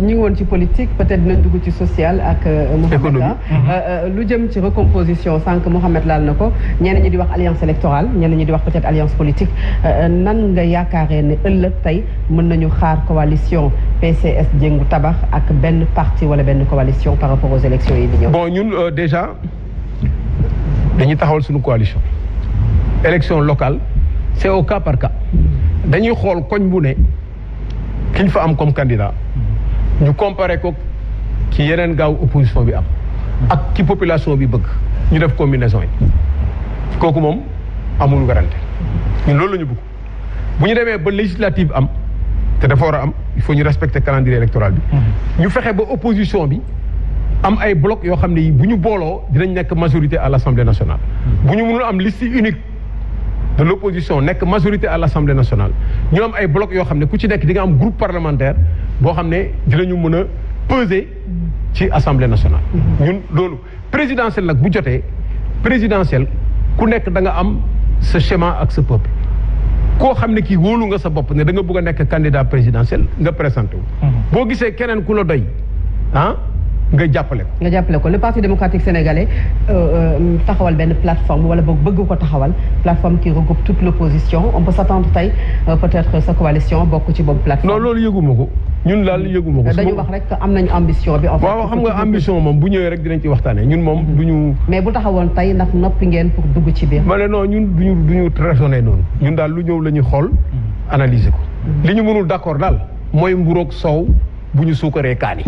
ñu ngi woon ci politique peut-être dinañ dugg ci social ak Mouhamed lu jëm ci recomposition sànq Mouhamed laal na ko ñenn ñi di wax alliance électorale ñenn ñi di wax peut-être alliance politique nan nga yaakaaree ne ëllëg tey mën nañu xaar coalition PCS Jëngu Tabax ak benn parti wala benn coalition par rapport aux élections yi di ñëw. Bon ñun déjà dañuy taxawal suñu coalition élection locale c'est au cas par cas dañuy xool koñ bu ne ki ñu fa am comme candidat ñu comparer ko ci yeneen gaaw opposition bi am ak ci population bi bëgg ñu def combinaison yi kooku moom amul werante ñun loolu la ñu bëgg bu ñu demee ba législative am te dafa war a am il faut ñu respecter calendrier électoral bi ñu fexe ba opposition bi am ay bloc yoo xam ne bu ñu booloo dinañ nekk majorité à l'Assemblée nationale bu ñu mënul am liste unique de l'opposition nekk majorité à l'Assemblée nationale ñu am ay bloc yoo xam ne ku ci nekk di nga am groupe parlementaire boo xam ne dinañu mën a peser ci Assemblée nationale ñun loolu présidentiel nag bu jotee présidentiel ku nekk da nga am sa schéma ak sa peuple koo xam ne kii wóolu nga sa bopp ne da nga bëgg a nekk candidat présidentiel nga présenté wu boo gisee keneen ku la doy nga jàppale ko. nga jàppale ko le parti démocratique sénégalais taxawal benn plateforme wala boog bëgg ko taxawal plateforme qui regroupe toute l'opposition on peut s'attendre tey peut-être sa coalition bokk ci boobu plateforme. non loolu yëguma ko ñun daal yëguma ko. dañu wax rek am nañu ambition bi. en fait waaw xam nga ambition moom bu ñëwee rek dinañ ci waxtaanee ñun moom duñu. mais bu taxawoon tey ndax noppi ngeen pour dugg ci biir. ma ne non ñun duñu raisonner noonu. ñun daal lu ñëw la ñuy xool analyser ko. li ñu mënul d'accord daal mooy mburoog soow bu ñu suukaree kaani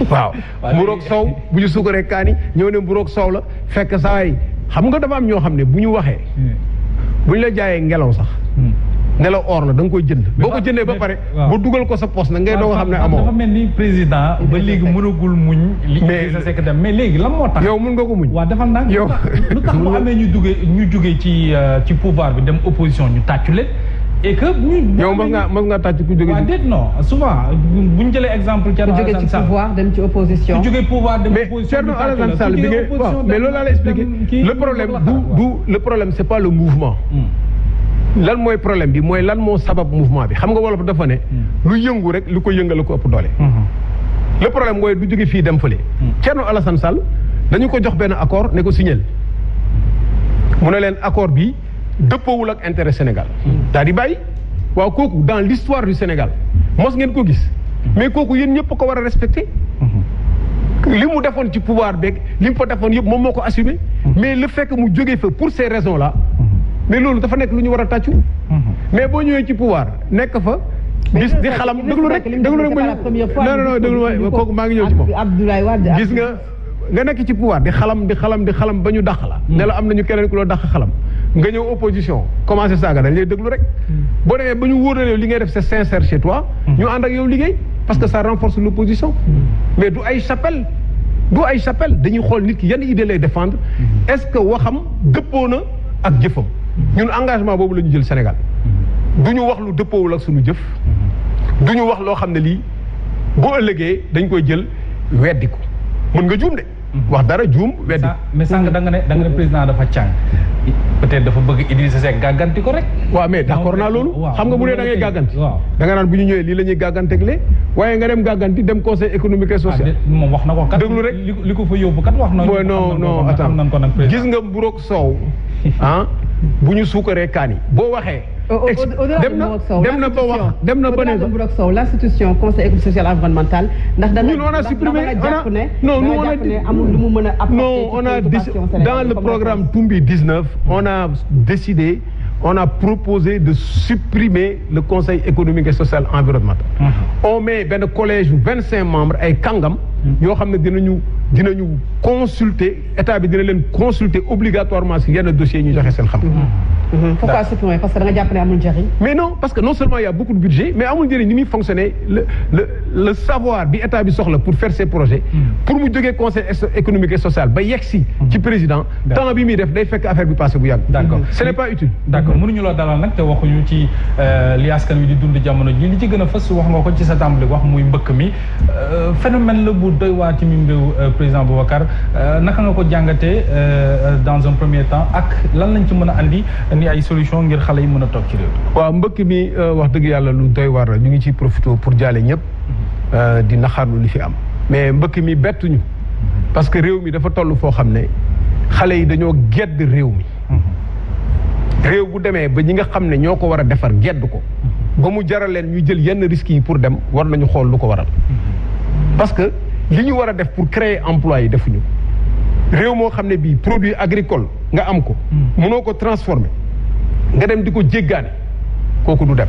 waaw mburoog soow bu ñu suukaree kaani ñëw ne mburoog soow la fekk saa yi xam nga dafa am ñoo xam ne bu ñu waxee bu ñu la jaayee ngelaw sax ne la or la da nga koy jënd boo ko jëndee ba pare ba dugal ko sa poste nag ngay doo nga xam ne amoo dafa mel ni président ba léegi mënagul muñ li sa sekk dem mais léegi lan moo tax yow mën nga ko muñ waaw defal nag yow lu tax mu amee ñu jógee ci pouvoir bi dem opposition ñu tàccu leen et que yow mos nga tàcc ku jóge waaw déet non souvent bu ñu jëlee exemple Thierno Alassane Sall ci pouvoir dem ci opposition ku jógee pouvoir dem opposition mais Thierno Alassane Sall bi nga mais loolu laa lay expliquer le problème le problème c'est pas le mouvement lan mooy problème bi mooy lan moo sabab mouvement bi xam nga wolof dafa ne lu yëngu rek lu ko yëngal ko ëpp doole le problème mooy du jóge fii dem fële Thierno Alassane Sall dañu ko jox benn accord ne ko signer mu ne leen accord bi dëppoowul ak intérêt Sénégal daal di bàyyi waaw kooku dans l'histoire du Sénégal mos ngeen ko gis mais kooku yéen ñëpp ko war a respecter li mu defoon ci pouvoir beeg li mu fa defoon yëpp moom moo ko assumé mais le fait que mu jógee fa pour ces raisons là mais loolu dafa nekk lu ñu war a tàccu mais boo ñëwee ci pouvoir nekk fa di xalam déglu rek non déglu kooku maa ngi ñëw ci moom gis nga nekk ci pouvoir di xalam ba ñu dàq la ne la am nañu keneen ku la dàq xalam nga ñëw opposition commencé saaga dañ lay déglu rek boo demee ba ñu wóor li ngay def c'est sincère chez toi ñu ànd ak yow liggéey parce que ça renforce l'opposition mais du ay chapelle dañuy xool nit ki yan idée lay défendre est-ce que waxam dëppoo na ak jëfam ñun engagement boobu la ñu jël Sénégal du ñu wax lu dëppoowul ak suñu jëf du ñu wax loo xam ne lii boo ëllëgee dañ koy jël weddi ko mën nga juum de wax dara juum weddi mais sànq da nga ne président dafa càng peut-être dafa bëgg Idrissa Seck gàgganti ko rek waaw mais d'accord naa loolu xam nga bu dee da ngay gàgganti da nga naan bu ñu ñëwee lii la ñuy gàggantegle waaye nga dem gàgganti dem conseil économique et social moom wax na ko kat déglu rek li ko fa yóbbu kat wax na non attends gis nga mburoog soow bu ñu suukaree kaani boo waxee dem na ba ne mburoog soow l'institution conseil économique social environnemental ndax da ñun on a supprimé on a dans le programme Toumbi 19 on a décidé on a proposé de supprimer le conseil économique et social environnemental on met benn collège 25 membres ay kàngam yoo xam ne dinañu consulter état bi dina leen consulter obligatoirement si yenn dossiers ñu joxe seen xam pourquoi supprimer parce que da nga jàpp ne amul njëriñ mais non parce que non seulement il y a beaucoup de budget mais amul njëriñ ni muy fonctionner le savoir bi état bi soxla pour faire ses projets pour mu jógee conseil économique et social ba yegsi ci président temps bi muy def day fekk affaire bi passé bu yàgg d'accord ce n'est pas utile d'accord mënuñu la dalal nag te waxuñu ci li askan wi di dund jamono ji li ci gën a fës wax nga ko ci sa tàmbali wax muy mbëkk mi phénomène la bu doy waar ci mim réew président Boubacar naka nga ko jàngatee dans un premier temps ak lan lañ ci mën a andi ni ay solution ngir xale yi mën a toog ci réew waaw mbëkk mi wax dëgg yàlla lu doy waar la ñu ngi ciy profité pour jaale ñëpp di naxarlu li fi am mais mbëkk mi bettuñu parce que réew mi dafa toll foo xam ne xale yi dañoo gedd réew mi réew bu demee ba ñi nga xam ne ñoo ko war a defar gedd ko ba mu jaral leen ñu jël yenn risques yi pour dem war nañu xool lu ko waral parce que li ñu war a def pour créer emploi yi defuñu réew moo xam ne bii produit agricole nga am ko mënoo ko transformer nga dem di ko jéggaane kooku du dem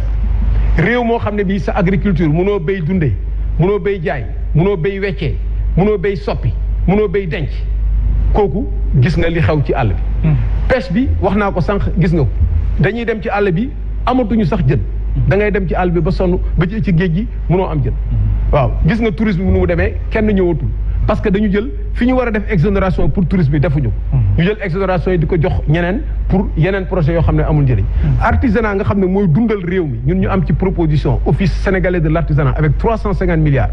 réew moo xam ne bii sa agriculture mënoo béy dundee mënoo béy jaay mënoo béy weccee mënoo béy soppi mënoo béy denc kooku gis nga li xew ci àll bi pêche bi wax naa ko sànq gis nga ko dañuy dem ci àll bi amatuñu sax jën da ngay dem ci àll bi ba sonn ba ci géej gi mënoo am jën waaw gis nga tourisme bi nu mu demee kenn ñëwatul parce que dañu jël fi ñu war a def exonération pour tourisme bi defuñu ñu jël exonération yi di ko jox ñeneen pour yeneen projet yoo xam ne amul njëriñ artisanat nga xam ne mooy dundal réew mi ñun ñu am ci proposition office sénégalais de l'artisanat avec 350 milliards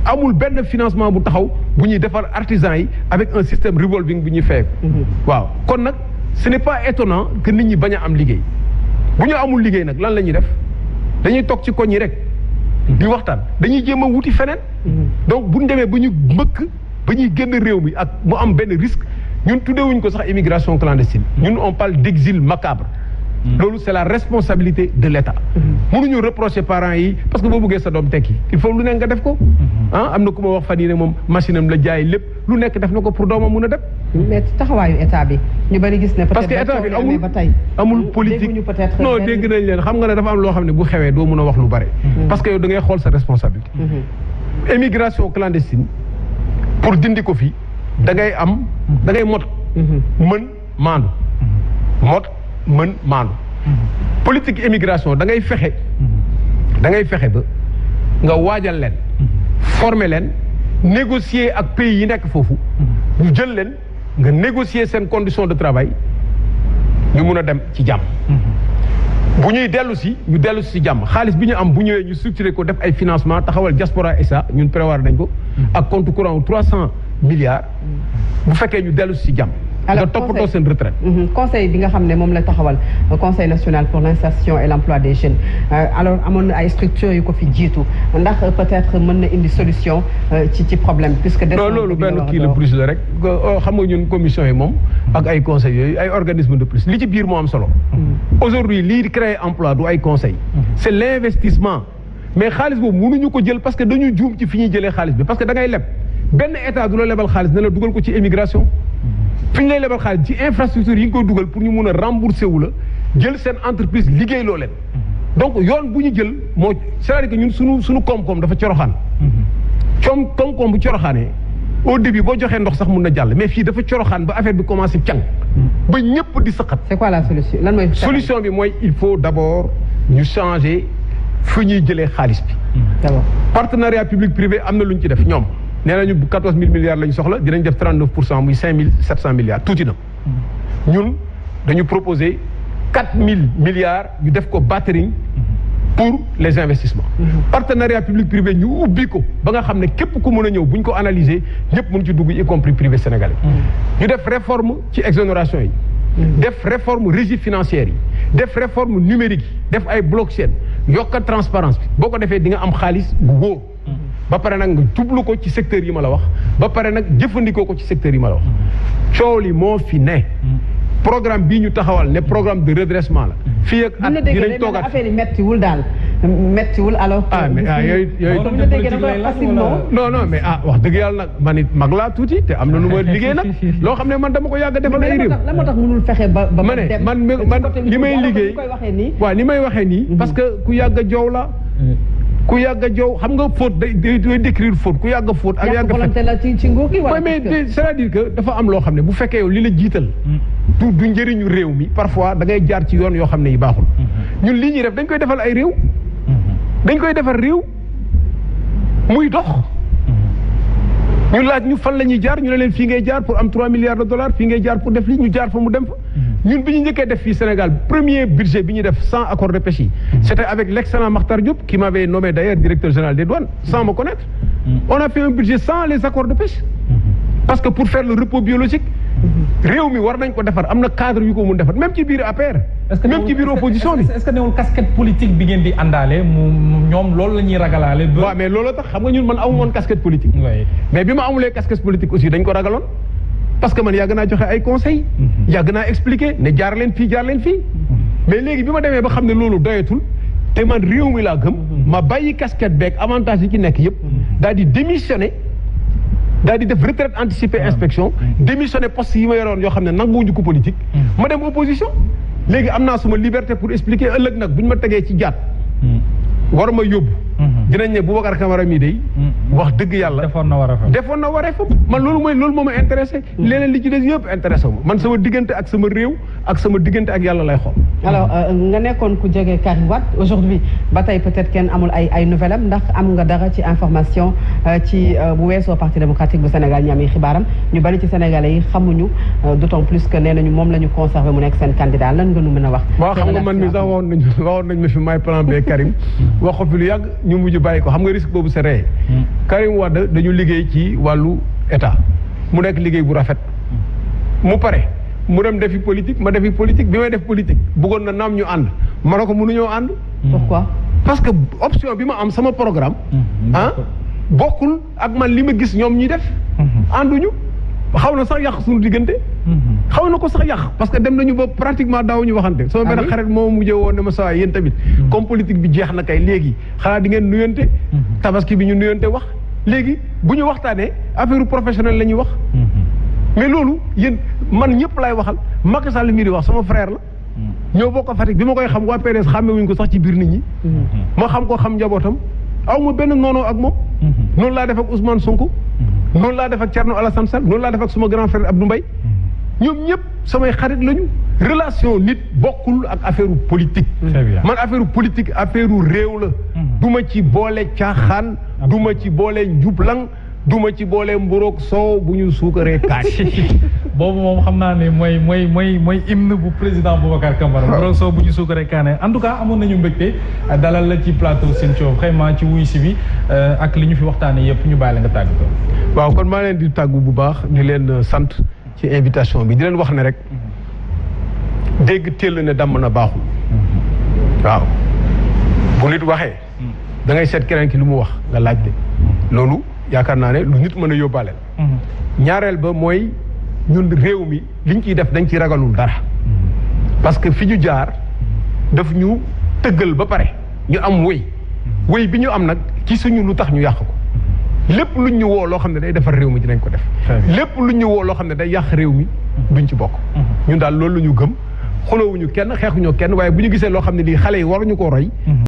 amul benn financement bu taxaw bu ñuy defar artisans yi avec un système revolving bu ñuy fay waaw kon nag ce n'est pas étonnant que nit ñi bañ a am liggéey bu ñu amul liggéey nag lan la ñuy def dañuy toog ci koñ yi rek di waxtaan dañuy jéem a wuti feneen donc bu ñu demee ba ñu mbëkk ba ñuy génn réew mi ak mu am benn risque ñun tuddewuñ ko sax immigration clandestine ñun on parle d'exil macabre loolu c'est la responsabilité de l'État mënuñu reprocher parents yi parce que boo bëggee sa doom tekki il faut lu nekk nga def ko am na ku ma wax fan yii ne moom machine am la jaay lépp lu nekk def na ko pour doomam mun a def mais taxawaayu état bi ñu bari gis ne parce que état bi amul politique non dégg nañ leen xam nga ne dafa am loo xam ne bu xewee doo mun a wax lu bare parce que yow da ngay xool sa responsabilité immigration clandestine pour dindi ko fi da ngay mot mën maandu mot mën maandu politique immigration da ngay fexe ba nga waajal leen former leen négocier ak pays yi nekk foofu ñu jël leen nga négocier seen condition de travail ñu mun a dem ci jàmm bu ñuy dellu si ñu dellu si jàmm xaalis bi ñu am bu ñëwee ñu structuré ko def ay financement taxawal diaspora SA ñun prévoir nañ ko ak compte courant 300 milliards bu fekkee ñu dellu si jàmm nga toppatoo seen retraite conseil bi nga xam ne moom la taxawal conseil national pour l'insertion et l'emploi des jeunes alors amoon na ay structures yu ko fi jiitu ndax peut-être mën na indi solution ci problème puisque non loolu benn kii la plus la rek xam nga ñun commission yi moom ak ay conseils yooyu ay organismes de plus li ci biir moo am solo aujourd'hui lii di créer emploi du ay conseil c'est l'investissement mais xaalis boobu mënuñu ko jël parce que dañu juum ci fi ñuy jëlee xaalis bi parce que da ngay leb benn état du la lebal xaalis ne la dugal ko ci immigration fi ñu lay lebal xaalis ci infrastructure yi nga koy dugal pour ñu mun a rembourser wu la jël seen entreprise liggéey loo leen donc yoon bu ñu jël moo c'est-à-dire que ñun suñu koom-koom dafa coroxaan koom-koom bu coroxaanee au début boo joxee ndox sax mun na jàll mais fii dafa coroxaan ba affaire bi commencé càng ba ñëpp di sëqat. c'est quoi la solution lan mooy solution bi mooy il faut d'abord ñu changer fu ñuy jëlee xaalis bi d'abord partenariat public privé am na lu ñu ci def ñoom nee nañu 14 000 milliards lañu soxla dinañ def 39% muy 5 700 milliards tuuti na ñun dañu proposer 4 000 milliards ñu def ko battering pour les investissements partenariat public privé ñu ubbi ko ba nga xam ne képp ku mën a ñëw bu ñu ko analyser ñëpp mën ci dugg y compris privé sénégalais ñu def réforme ci exonération yi def réforme régie financière yi def réforme numérique yi def ay blockchain yokk transparence bi boo ko defee di nga am xaalis bu wóor ba pare nag nga jublu ko ci secteur yi ma la wax ba pare nag jëfandikoo ko ci secteur yi ma la wax coow li moo fi ne programme bii ñu taxawal ne programme de redressement la fii ak at dinañ toogaat affaire yi mettiwul daal mettiwul alors yooyu non mais wax dëgg yàlla nag man it mag laa tuuti te am na lu ma liggéey nag loo xam ne man dama ko yàgg a defal ay réew la moo tax mënul fexe ba ma ne man li may liggéey waaw li may waxee nii parce que ku yàgg a joow la ku yàgg a jow xam nga faute day décrire faute ku yàgg a faute ak yàgg a volonté la ci nguur gi wala mais c'est-à-dire que dafa am loo xam ne bu fekkee yow li la jiital du njëriñu réew mi parfois da ngay jaar ci yoon yoo xam ne yi baaxul ñun lii ñuy def dañ koy defal ay réew dañ koy defal réew muy dox ñu laaj ñu fan la ñuy jaar ñu ne leen fii ngay jaar pour am 3 milliards de dollars fii ngay jaar pour def lii ñu jaar fa mu dem fa ñun bi ñu njëkkee def fii Sénégal premier budget bi ñu def sans accord de pêche yi c'était avec l'excellent Makhtar Diop qui m'avait nommé d'ailleurs directeur général des douanes sans me connaître on a fait un budget sans les accords de pêche parce que pour faire le repos biologique réew mi war nañ ko defar am na cadre yu ko mun defar même ci biir APR. même ci biir opposition bi. est-ce que newul casquette politique bi ngeen di àndaale ñoom loolu la ñuy ragalaale. waaw mais loolu tax xam nga ñun man amu woon casquette politique. mais bi ma amulee casquette politique aussi dañ ko ragaloon. parce que man yàgg naa joxe ay conseils. yàgg naa expliquer ne jaar leen fii jaar leen fii. mais léegi bi ma demee ba xam ne loolu doyatul te man réew mi laa gëm. ma bàyyi casquette beeg avantage yi ci nekk yëpp. daal di démissionner. daal di def retraite anticipée inspection démissionné poste yi ma yoroon yoo xam ne nanguwuñu ko politique ma dem opposition léegi am naa suma liberté pour expliquer ëllëg nag bu ñu ma tegee ci jaat war ma yóbbu dinañ ne Boubacar Camara mii day wax dëgg yàlla defoon na wareefam man loolu moo ma intéressé leneen li ci des yëpp intéressé ma man sama diggante ak sama réew ak sama diggante ak yàlla lay xool alors nga nekkoon ku jege Karim Wade aujourd'hui ba tey peut-être kenn amul ay nouvelle am ndax am nga dara ci information ci bu weesoo parti démocratique bu Sénégal ñi am xibaaram ñu bari ci sénégalais yi xamuñu d'autant plus que nee nañu moom la ñu conservé mu nekk seen candidat lan nga nu mën a wax waaw xam nga man mi sax waxoon nañ ma fi may plan B Karim wax ko fi lu yàgg ñu mujj bàyyi ko xam nga risque boobu c'est réel Karim Wade dañu liggéey ci wàllu état mu nekk liggéey bu rafet mu pare mu dem defi politique ma defi politique bi may def politique bëggoon na naam ñu ànd ma ne ko mënuñoo ànd pourquoi parce que option bi ma am sama programme bokkul ak man li ma gis ñoom ñuy def ànduñu xaw na sax yàq suñu diggante xaw na ko sax yàq parce que dem nañu ba pratiquement daawuñu waxante sama benn xarit moo mujjee woon ne ma sawaay yéen tamit comme politique bi jeex na kay léegi xanaa di ngeen nuyante tabaski bi ñu nuyante wax léegi bu ñu waxtaanee affaire professionnelle la ñuy wax mais loolu yéen man ñëpp laay waxal Macky Sall mii di wax sama frère la ñoo bokk Fatick bi ma koy xam waa PDS xàmmewuñ ko sax ci biir nit ñi ma xam ko xam njabootam aw ma benn noonoo ak moom noonu laa def ak Ousmane Sonko noonu laa def ak Thierno Alassane Sall noonu laa def ak suma grand frère Abdou Mbaye ñoom ñëpp samay xarit lañu relation nit bokkul ak affaire politique man affaire politique affaire réew la du ma ci boole caaxaan du ma ci boole njublang du ma ci boole mburoog soow bu ñu suukaree kaas boobu moom xam naa ne mooy hymne bu président Boubacar Camara mburoog soow bu ñu suukaree kaane en tout cas amoon nañu mbégte dalal la ci plateau Sen Show vraiment ci wuy si bi ak li ñu fi waxtaane yëpp ñu bàyyi la nga tàggatoo waaw kon maa leen di tàggu bu baax di leen sant ci invitation bi di leen wax ne rek dégg téll ne damm na baaxul waaw bu nit waxee da ngay seet keneen ki lu mu wax nga laajte loolu yaakaar naa ne lu nit mën a yóbbaaleel ñaareel ba mooy ñun réew mi liñ ciy def dañ ci ragalul dara parce que fi ñu jaar daf ñu tëggal ba pare ñu am wéy bi ñu am nag ci suñu lu tax ñu yàq ko lépp luñ ñu woo loo xam ne day defar réew mi dinañ ko def lépp luñ ñu woo loo xam ne day yàq réew mi duñ ci bokk ñun daal loolu la ñu gëm xulóowuñu kenn xeexuñoo kenn waaye bu ñu gisee loo xam ne lii xale yi waruñu ko roy